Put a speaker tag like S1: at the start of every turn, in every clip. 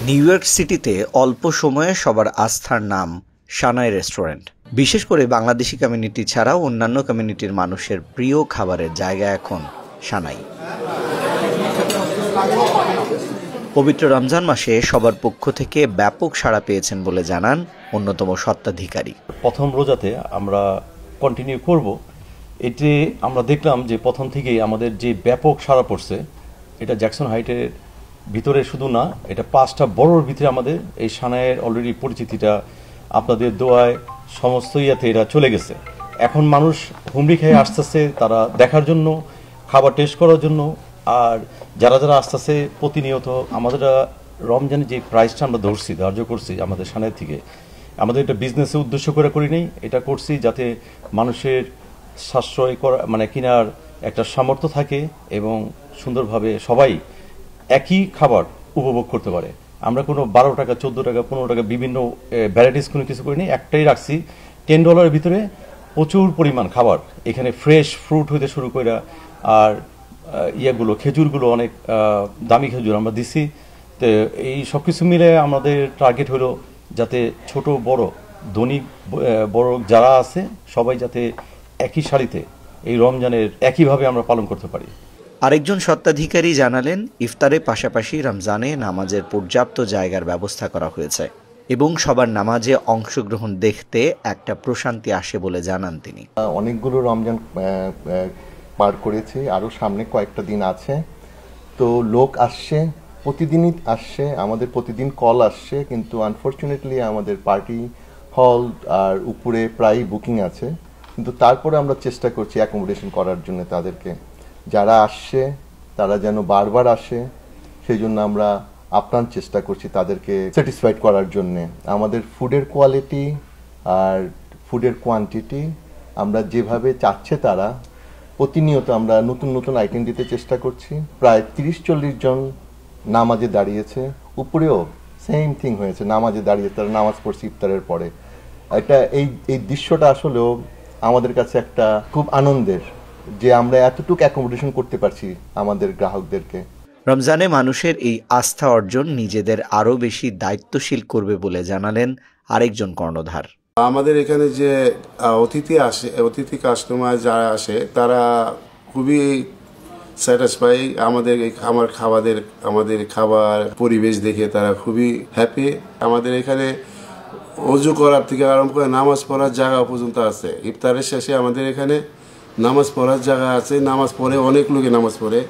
S1: New York সিটিতে অল্প সময়ে সবার আস্থার নাম সানাই রেস্টুরেন্ট। বিশেষ করে বাংলাদেশি কমিউনিটি ছাড়াও অন্যান্য কমিউনিটির মানুষের প্রিয় খাবারের জায়গা এখন সানাই। পবিত্র রমজান মাসে সবার পক্ষ থেকে ব্যাপক সাড়া পেয়েছেন বলে জানান অন্যতম স্বত্বাধিকারী।
S2: প্রথম রোজাতে আমরা কন্টিনিউ করব, এতে আমরা দেখলাম যে প্রথম থেকেই আমাদের যে ব্যাপক সাড়া পড়ছে, এটা জ্যাকসন হাইটের ভিতরে শুধু না, এটা 5টা বড়োর ভিতরে আমাদের এই সানাইয়ের অলরেডি পরিচিতিটা আপনাদের দোয়ায় সমস্ত ইয়াতে এরা চলে গেছে। এখন মানুষ হুমড়ি খেয়ে আসতেছে তারা দেখার জন্য, খাবার টেস্ট করার জন্য। আর যারা যারা আসতেছে প্রতিনিয়ত আমাদের রমজানের যে প্রাইসটা আমরা ধরছি, ধার্য করছি আমাদের সানাইয়ের থেকে, আমাদের এটা বিজনেসের উদ্দেশ্য করে করি নেই, এটা করছি যাতে মানুষের সাশ্রয় করা কেনার একটা সামর্থ্য থাকে এবং সুন্দরভাবে সবাই একই খাবার উপভোগ করতে পারে। আমরা কোনো 12 টাকা 14 টাকা 15 টাকা বিভিন্ন ভ্যারাইটিস কোনো কিছু করিনি, একটাই রাখছি। $10 ভিতরে প্রচুর পরিমাণ খাবার, এখানে ফ্রেশ ফ্রুট হইতে শুরু করে আর ইয়াগুলো খেজুরগুলো অনেক দামি খেজুর আমরা দিছি। তো এই সব কিছু মিলে আমাদের টার্গেট হলো যাতে ছোট বড় ধনী বড় যারা আছে সবাই যাতে একই সারিতে এই রমজানের একইভাবে আমরা পালন করতে পারি।
S1: আরেকজন স্বত্বাধিকারী জানালেন, ইফতারের পাশাপাশি রমজানে নামাজের পর্যাপ্ত জায়গার ব্যবস্থা করা হয়েছে এবং সবার নামাজে অংশগ্রহণ দেখতে একটা প্রশান্তি আসে বলে জানান তিনি।
S3: অনেকগুলো রমজান পার করেছি, আরও সামনে কয়েকটা দিন আছে। তো লোক আসছে, প্রতিদিনই আসছে, আমাদের প্রতিদিন কল আসছে, কিন্তু আনফর্চুনেটলি আমাদের পার্টি হল আর উপরে প্রায় বুকিং আছে। কিন্তু তারপরে আমরা চেষ্টা করছি অ্যাকোমোডেশন করার জন্য তাদেরকে, যারা আসছে তারা যেন বারবার আসে, সেই জন্য আমরা আপ্রাণ চেষ্টা করছি তাদেরকে স্যাটিসফাইড করার জন্যে। আমাদের ফুডের কোয়ালিটি আর ফুডের কোয়ান্টিটি আমরা যেভাবে চাচ্ছে তারা, প্রতিনিয়ত আমরা নতুন নতুন আইটেম দিতে চেষ্টা করছি। প্রায় 30-40 জন নামাজে দাঁড়িয়েছে, উপরেও সেম থিং হয়েছে, নামাজে দাঁড়িয়ে তারা নামাজ পড়ছে ইফতারের পরে। এটা এই দৃশ্যটা আসলেও আমাদের কাছে একটা খুব আনন্দের যে আমরা এতটুকু অ্যাকোমোডেশন করতে পারছি আমাদের গ্রাহকদেরকে।
S1: রমজানে মানুষের এই আস্থা অর্জন নিজেদের আরও বেশি দায়িত্বশীল করবে বলে জানালেন আরেকজন কর্ণধার।
S4: আমাদের এখানে যে অতিথি কাস্টমার যারা আসে তারা খুবই স্যাটিসফাই। আমাদের খাবার পরিবেশ দেখে তারা খুবই হ্যাপি। আমাদের এখানে অজু করার থেকে আরম্ভ করে নামাজ পড়ার জায়গা পর্যন্ত আছে। ইফতারের শেষে আমাদের এখানে নামাজ পড়ার জায়গা আছে, নামাজ পড়ে অনেক লোকে নামাজ পড়ে,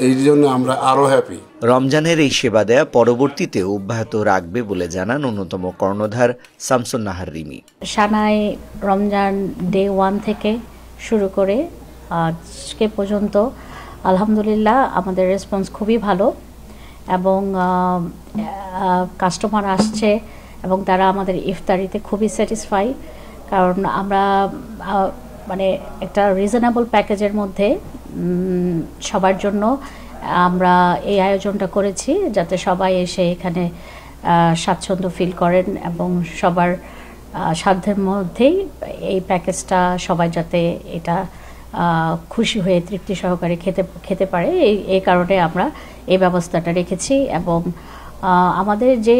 S4: এই জন্য আমরা আরো হ্যাপি।
S1: রমজানের এই সেবা দেয়া পরবর্তীতে অব্যাহত রাখবে বলে জানান অন্যতম কর্ণধার শামসুন নাহার রিমি।
S5: সানাই রমজান ডে 1 থেকে শুরু করে আজকে পর্যন্ত আলহামদুলিল্লাহ আমাদের রেসপন্স খুবই ভালো এবং কাস্টমার আসছে এবং তারা আমাদের ইফতারিতে খুবই স্যাটিসফাই। কারণ আমরা একটা রিজনেবল প্যাকেজের মধ্যে সবার জন্য আমরা এই আয়োজনটা করেছি, যাতে সবাই এসে এখানে স্বাচ্ছন্দ্য ফিল করেন এবং সবার সাধ্যের মধ্যেই এই প্যাকেজটা সবাই যাতে এটা খুশি হয়ে তৃপ্তি সহকারে খেতে পারে, এই কারণে আমরা এই ব্যবস্থাটা রেখেছি। এবং আমাদের যে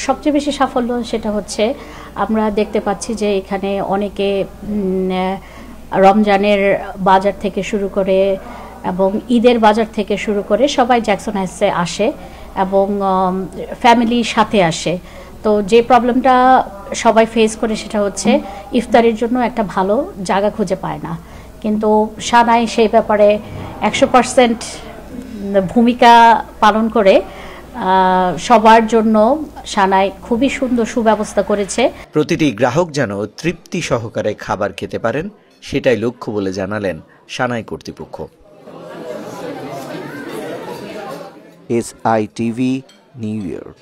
S5: সবচেয়ে বেশি সাফল্য সেটা হচ্ছে আমরা দেখতে পাচ্ছি যে এখানে অনেকে রমজানের বাজার থেকে শুরু করে এবং ঈদের বাজার থেকে শুরু করে সবাই জ্যাকসন হাইটসে আসে এবং ফ্যামিলির সাথে আসে। তো যে প্রবলেমটা সবাই ফেস করে সেটা হচ্ছে ইফতারের জন্য একটা ভালো জায়গা খুঁজে পায় না, কিন্তু সানাই সেই ব্যাপারে 100% ভূমিকা পালন করে সবার জন্য সানাই খুবই সুন্দর সুব্যবস্থা করেছে।
S1: প্রতিটি গ্রাহক যেন তৃপ্তি সহকারে খাবার খেতে পারেন, সেটাই লক্ষ্য বলে জানালেন সানাই কর্তৃপক্ষ। SITV, new York.